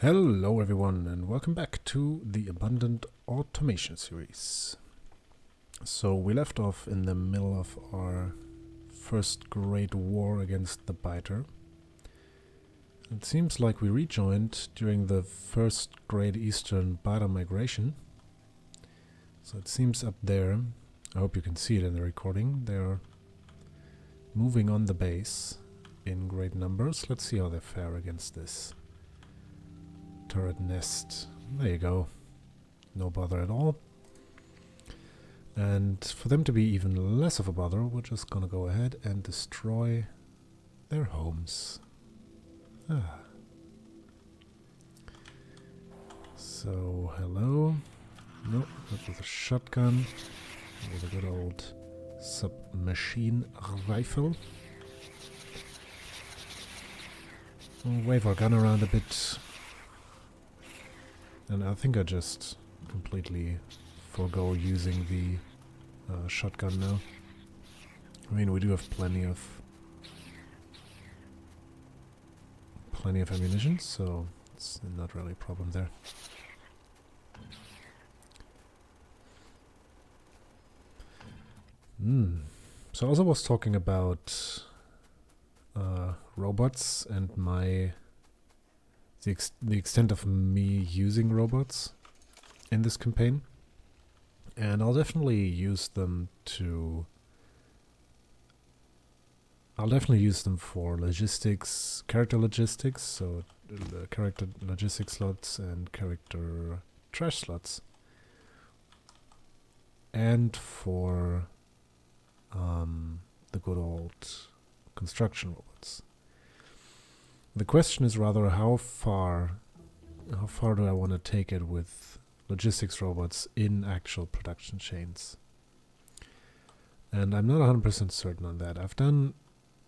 Hello everyone and welcome back to the Abundant Automation series. So we left off in the middle of our first great war against the biter. It seems like we rejoined during the first great eastern biter migration. So it seems up there, I hope you can see it in the recording, they're moving on the base in great numbers. Let's see how they fare against this turret nest. There you go. No bother at all. And for them to be even less of a bother, we're just gonna go ahead and destroy their homes. So, hello. Nope, not with a shotgun. With a good old submachine rifle. We'll wave our gun around a bit. And I think I just completely forgo using the shotgun now. I mean, we do have plenty of ammunition, so it's not really a problem there. So I also was talking about robots and the extent of me using robots in this campaign, and I'll definitely use them for logistics, character logistics, so character logistics slots and character trash slots, and for the good old construction robots. The question is rather how far do I want to take it with logistics robots in actual production chains? And I'm not 100% certain on that. I've done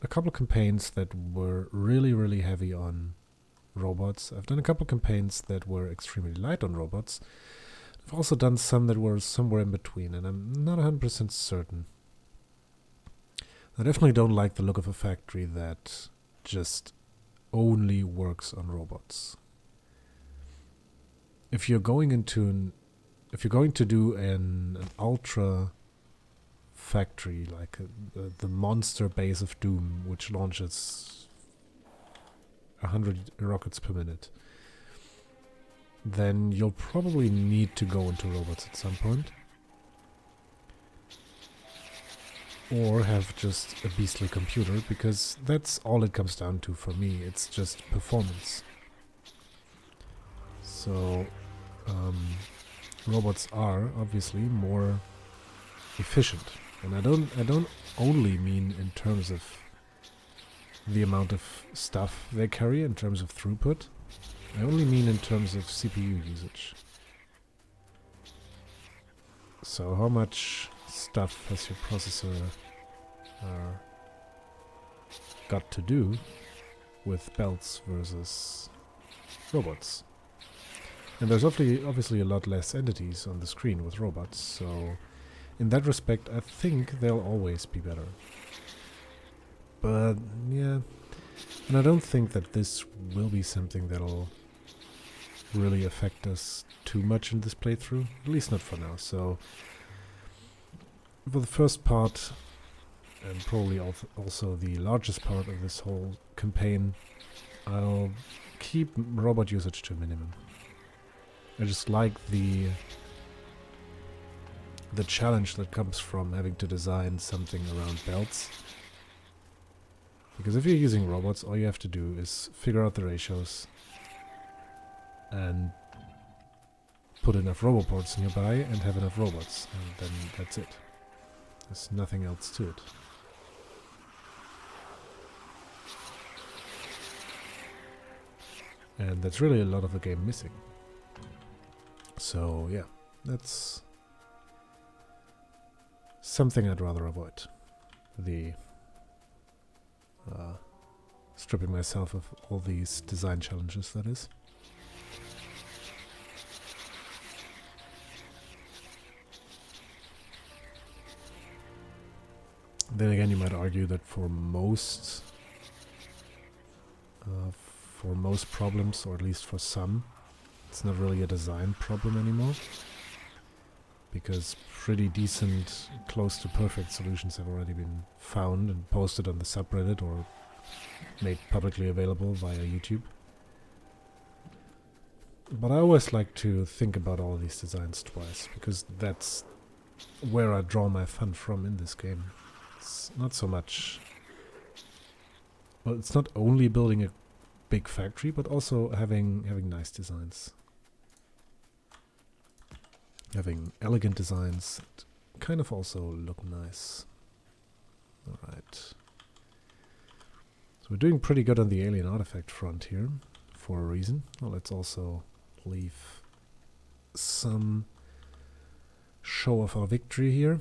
a couple of campaigns that were really heavy on robots. I've done a couple of campaigns that were extremely light on robots. I've also done some that were somewhere in between, and I'm not 100% certain. I definitely don't like the look of a factory that just only works on robots. If you're going to do an ultra factory like the monster base of doom, which launches 100 rockets per minute, then you'll probably need to go into robots at some point, or have just a beastly computer, because that's all it comes down to for me. It's just performance. So robots are obviously more efficient, and I don't only mean in terms of the amount of stuff they carry in terms of throughput. I only mean in terms of CPU usage. So how much stuff has your processor got to do with belts versus robots? And there's obviously a lot less entities on the screen with robots, so in that respect I think they'll always be better. But yeah, and I don't think that this will be something that'll really affect us too much in this playthrough, at least not for now. So for the first part, and probably also the largest part of this whole campaign, I'll keep robot usage to a minimum. I just like the challenge that comes from having to design something around belts. Because if you're using robots, all you have to do is figure out the ratios and put enough roboports nearby and have enough robots, and then that's it. There's nothing else to it. And that's really a lot of the game missing. So yeah, that's something I'd rather avoid. The stripping myself of all these design challenges, that is. Then again, you might argue that for most for most problems, or at least for some. It's not really a design problem anymore, because pretty decent, close to perfect solutions have already been found and posted on the subreddit or made publicly available via YouTube. But I always like to think about all of these designs twice, because that's where I draw my fun from in this game. It's not so much... Well, it's not only building a big factory, but also having nice designs. Having elegant designs that kind of also look nice. Alright. So we're doing pretty good on the alien artifact front here, for a reason. Well, let's also leave some show of our victory here.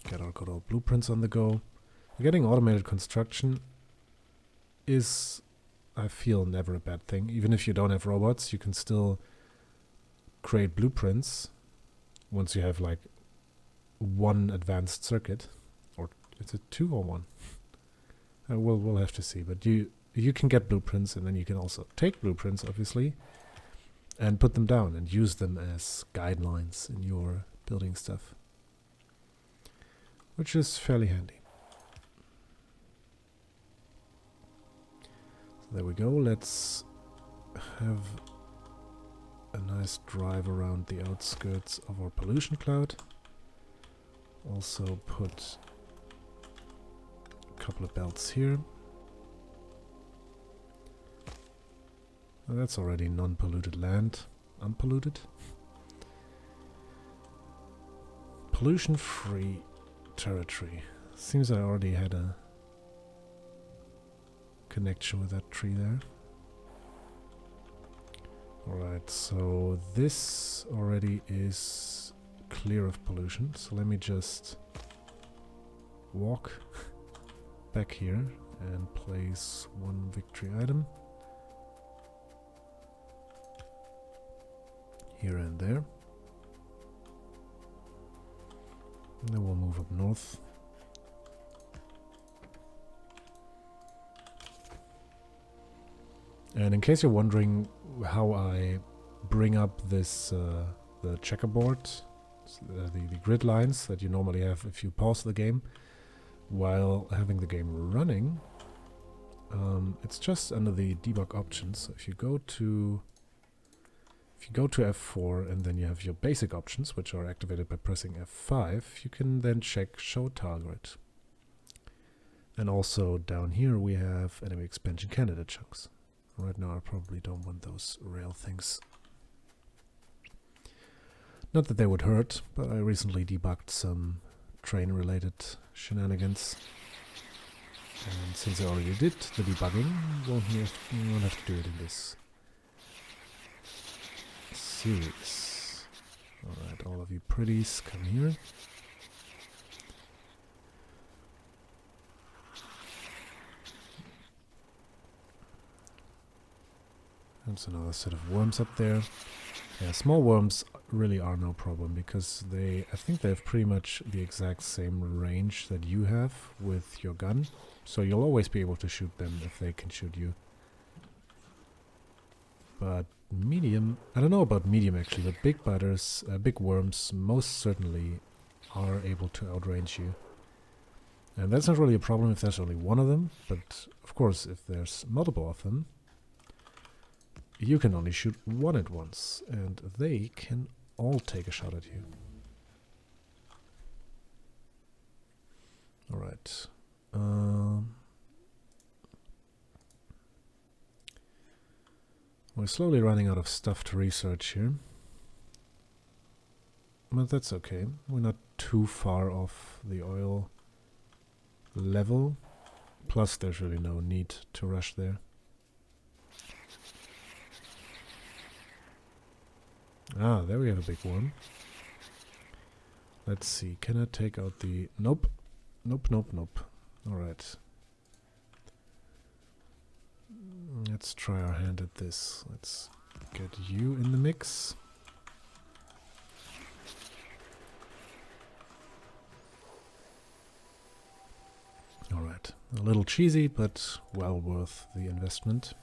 Get our good old blueprints on the go. Getting automated construction is, I feel, never a bad thing. Even if you don't have robots, you can still create blueprints once you have like one advanced circuit. Or is it 2 or 1? We'll have to see. But you can get blueprints, and then you can also take blueprints, obviously, and put them down and use them as guidelines in your building stuff, which is fairly handy. So there we go. Let's have a nice drive around the outskirts of our pollution cloud. Also put a couple of belts here. Well, that's already non-polluted land. Unpolluted? Pollution-free territory. Seems I already had a connection with that tree there. Alright, so this already is clear of pollution, so let me just walk back here and place one victory item here and there. And then we'll move up north. And in case you're wondering how I bring up this the checkerboard, the grid lines that you normally have if you pause the game while having the game running, it's just under the debug options. So if you go to F4 and then you have your basic options, which are activated by pressing F5, you can then check show target. And also down here we have enemy expansion candidate chunks. Right now I probably don't want those rail things. Not that they would hurt, but I recently debugged some train related shenanigans. And since I already did the debugging, you won't have to do it in this series. Alright, all of you pretties, come here. There's another set of worms up there. Yeah, small worms really are no problem, because I think they have pretty much the exact same range that you have with your gun. So you'll always be able to shoot them if they can shoot you. But medium, I don't know about medium actually, but big biters, big worms most certainly are able to outrange you. And that's not really a problem if there's only one of them, but of course if there's multiple of them, you can only shoot one at once, and they can all take a shot at you. Alright. We're slowly running out of stuff to research here. But that's okay. We're not too far off the oil level. Plus there's really no need to rush there. Ah, there we have a big one. Let's see, can I take out the... Nope. Nope, nope, nope. Alright. Let's try our hand at this. Let's Get you in the mix. Alright, a little cheesy, but well worth the investment.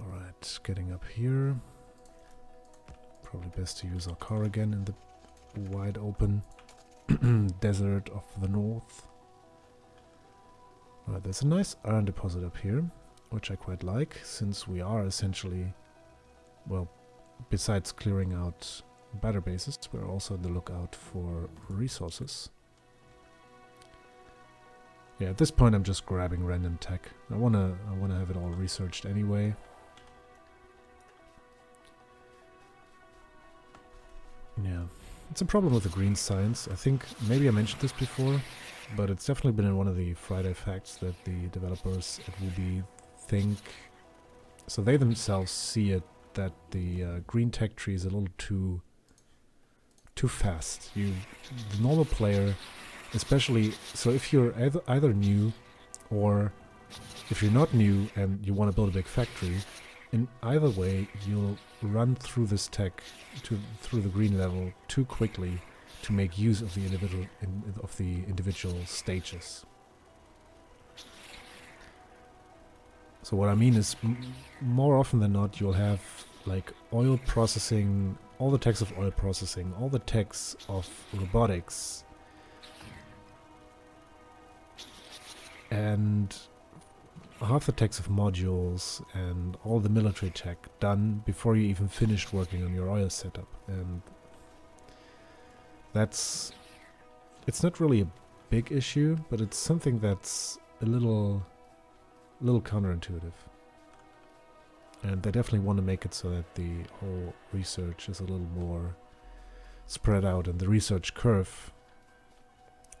Alright, getting up here. Probably best to use our car again in the wide open desert of the north. Alright, there's a nice iron deposit up here, which I quite like, since we are essentially, well, besides clearing out battle bases, we're also on the lookout for resources. Yeah, at this point I'm just grabbing random tech. I wanna have it all researched anyway. Yeah, it's a problem with the green science. I think maybe I mentioned this before, but it's definitely been in one of the Friday facts that the developers at Wubi think, so they themselves see it, that the green tech tree is a little too fast. The normal player, especially, so if you're either new or if you're not new and you want to build a big factory, in either way you'll run through this tech through the green level too quickly to make use of the individual stages. So what I mean is, more often than not, you'll have like oil processing, all the techs of oil processing, all the techs of robotics, and half the techs of modules, and all the military tech done before you even finished working on your oil setup. And it's not really a big issue, but it's something that's a little counterintuitive. And they definitely want to make it so that the whole research is a little more spread out, and the research curve,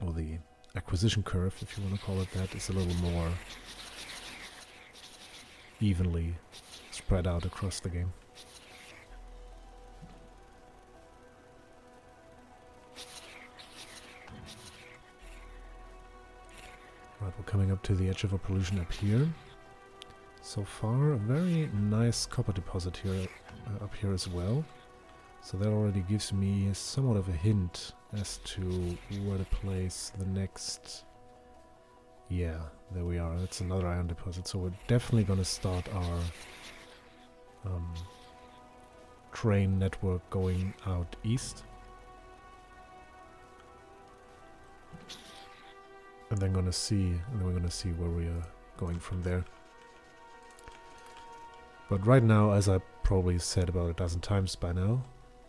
or the acquisition curve, if you want to call it that, is a little more evenly spread out across the game. Right, we're coming up to the edge of a pollution up here. So far, a very nice copper deposit here, up here as well. So that already gives me somewhat of a hint as to where to place the next. Yeah, there we are. That's another iron deposit. So we're definitely going to start our train network going out east. And then we're going to see where we are going from there. But right now, as I probably said about a dozen times by now,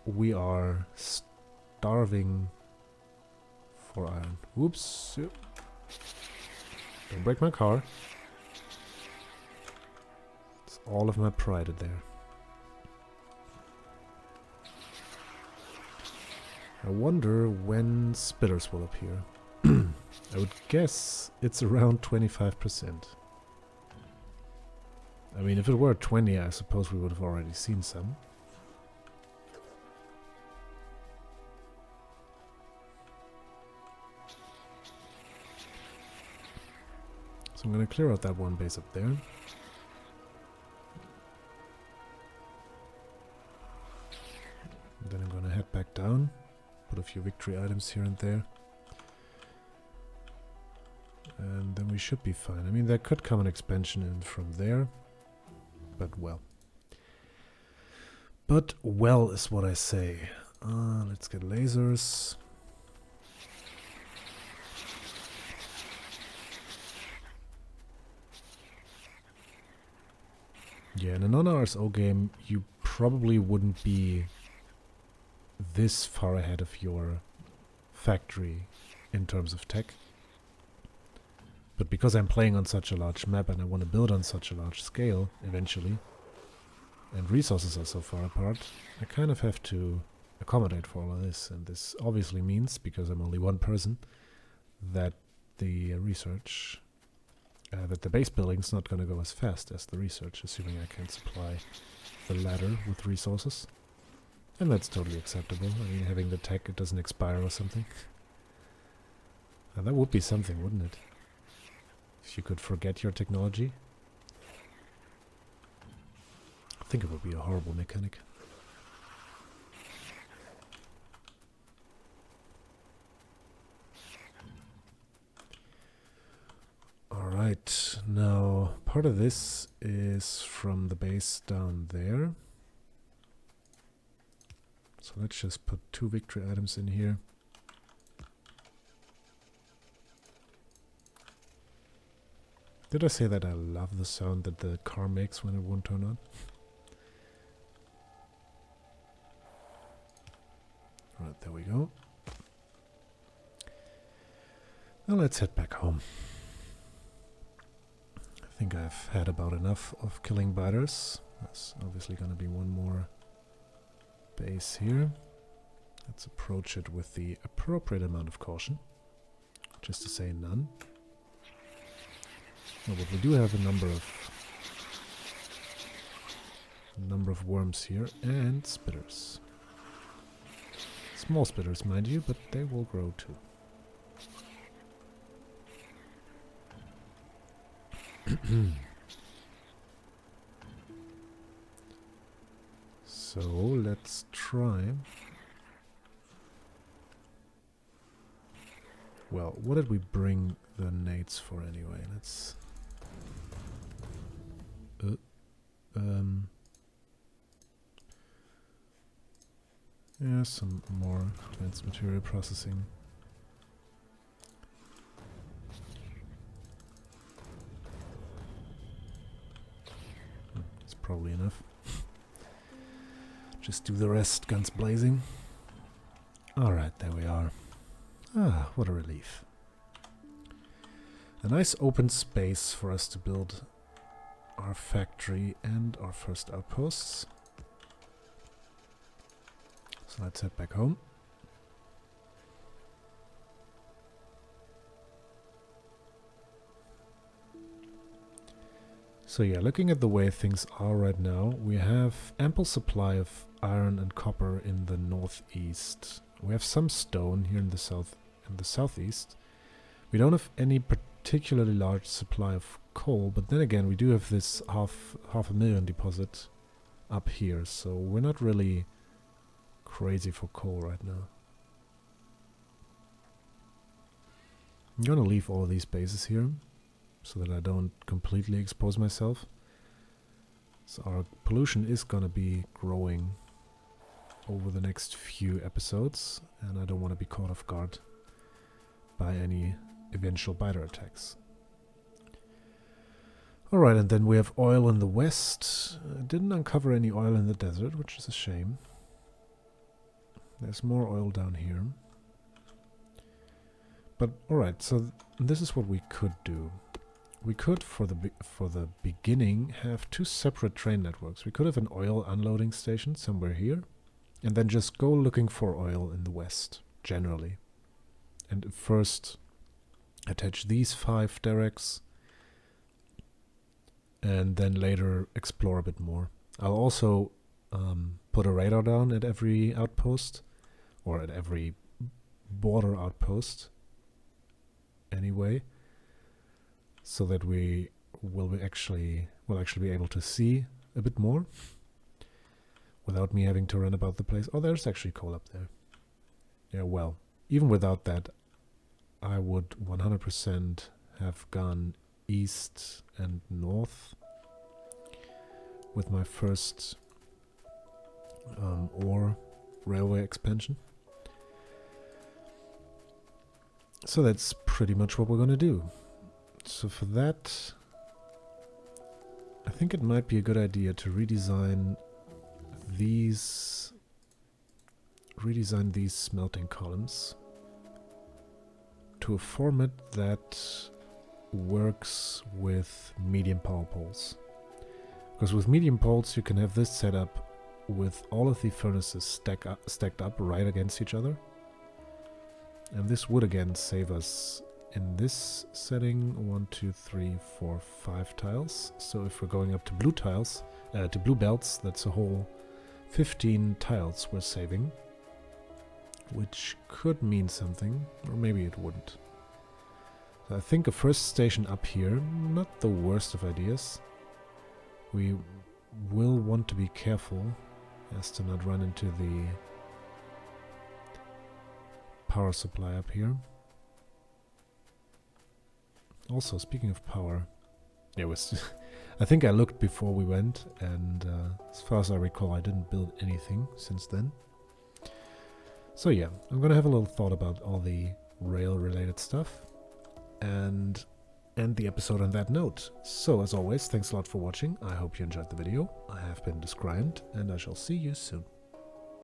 we are starving for iron. Whoops. Yep. Don't break my car. It's all of my pride in there. I wonder when spitters will appear. I would guess it's around 25%. I mean, if it were 20, I suppose we would have already seen some. So I'm going to clear out that one base up there. And then I'm going to head back down, put a few victory items here and there. And then we should be fine. I mean, there could come an expansion in from there. But well. But well is what I say. Let's get lasers. Yeah, in a non-RSO game, you probably wouldn't be this far ahead of your factory in terms of tech. But because I'm playing on such a large map and I want to build on such a large scale eventually, and resources are so far apart, I kind of have to accommodate for all of this. And this obviously means, because I'm only one person, that the research, that the base building's not going to go as fast as the research, assuming I can supply the latter with resources. And that's totally acceptable. I mean, having the tech, it doesn't expire or something. That would be something, wouldn't it? If you could forget your technology. I think it would be a horrible mechanic. Alright, now part of this is from the base down there. So let's just put 2 victory items in here. Did I say that I love the sound that the car makes when it won't turn on? Right, there we go. Now let's head back home. I think I've had about enough of killing biters. There's obviously going to be one more base here. Let's approach it with the appropriate amount of caution. Just to say none. No, but we do have a number of worms here and spitters. Small spitters, mind you, but they will grow too. So let's try. Well, what did we bring the nades for anyway? Let's yeah, some more advanced material processing. It's probably enough. Just do the rest, guns blazing. Alright, there we are. Ah, what a relief. A nice open space for us to build our factory and our first outposts. So let's head back home. So yeah, looking at the way things are right now, we have ample supply of iron and copper in the northeast. We have some stone here in the southeast. We don't have any particularly large supply of coal, but then again, we do have this half a million deposit up here, so we're not really crazy for coal right now. I'm gonna leave all of these bases here so that I don't completely expose myself. So our pollution is gonna be growing over the next few episodes, and I don't want to be caught off guard by any eventual biter attacks. Alright, and then we have oil in the west. Didn't uncover any oil in the desert, which is a shame. There's more oil down here. But alright, so this is what we could do. We could, for the beginning, have 2 separate train networks. We could have an oil unloading station somewhere here, and then just go looking for oil in the west, generally. And first attach these 5 derricks, and then later explore a bit more. I'll also put a radar down at every outpost, or at every border outpost anyway, so that we will actually be able to see a bit more without me having to run about the place. Oh, there's actually coal up there. Yeah, well, even without that, I would 100% have gone east and north with my first ore railway expansion. So that's pretty much what we're going to do. So for that, I think it might be a good idea to redesign these smelting columns to a format that works with medium power poles. Because with medium poles you can have this set up with all of the furnaces stacked up right against each other. And this would again save us in this setting 1, 2, 3, 4, 5 tiles. So if we're going up to blue tiles, to blue belts, that's a whole 15 tiles we're saving, which could mean something, or maybe it wouldn't. So I think a first station up here, not the worst of ideas. We will want to be careful as to not run into the power supply up here. Also, speaking of power, it was I think I looked before we went, and as far as I recall, I didn't build anything since then. So yeah, I'm gonna have a little thought about all the rail-related stuff, and end the episode on that note. So as always, thanks a lot for watching. I hope you enjoyed the video. I have been Described, and I shall see you soon.